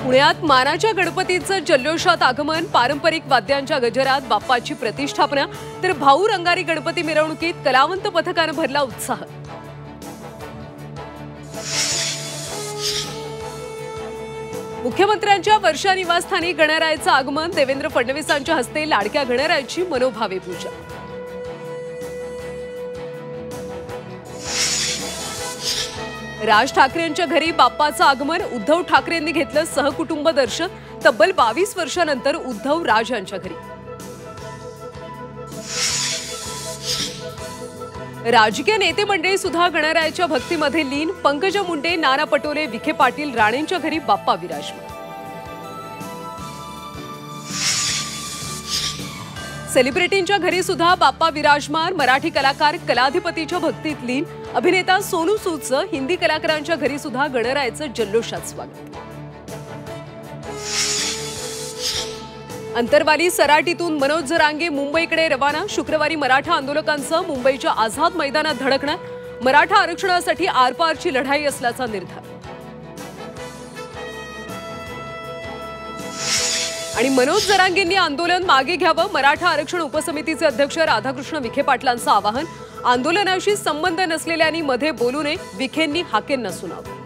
पुण्यात मानाच्या गणपतीचं जल्लोषात आगमन, पारंपरिक वाद्यांच्या गजरात बाप्पाची प्रतिष्ठापना, तर भाऊ रंगारी गणपती मिरवणुकीत कलावंत पथकाने भरला उत्साह। मुख्यमंत्र्यांच्या वर्षा निवासस्थानी गणरायाचं आगमन, देवेंद्र फडणवीसांच्या हस्ते लाडक्या गणरायाची मनोभावे पूजा। राज ठाकरेंच्या घरी बाप्पाचं आगमन, उद्धव ठाकरेंनी घेतलं सहकुटुंब दर्शन, तब्बल 22 वर्षांनंतर उद्धव राज यांच्या घरी। राजकीय नेते मंडळी सुद्धा गणरायाच्या भक्तीमध्ये लीन, पंकजा मुंडे, नाना पटोले, विखे पाटील, राणेंच्या घरी बाप्पा विराजमान। सेलिब्रिटींच्या घरी सुद्धा बाप्पा विराजमान, मराठी कलाकार कलाधिपतीच्या भक्तीत लीन, अभिनेता सोनू सूदचं हिंदी कलाकारांच्या घरी सुद्धा गणरायाचं जल्लोषात स्वागत। अंतरवाली सराटीतून मनोज जरांगे मुंबईकडे रवाना, शुक्रवारी मराठा आंदोलकांचं मुंबईच्या आझाद मैदानात धडकणार, मराठा आरक्षणासाठी आरपारची लढाई असल्याचा निर्धार। आणि मनोज जरांगेंनी आंदोलन मागे घ्यावं, मराठा आरक्षण उपसमितीचे अध्यक्ष राधाकृष्ण विखे पाटलांचं आवाहन, आंदोलनाशी संबंध नसलेल्यांनी मध्ये बोलू नये, विखेंनी हाकेंना सुनावलं।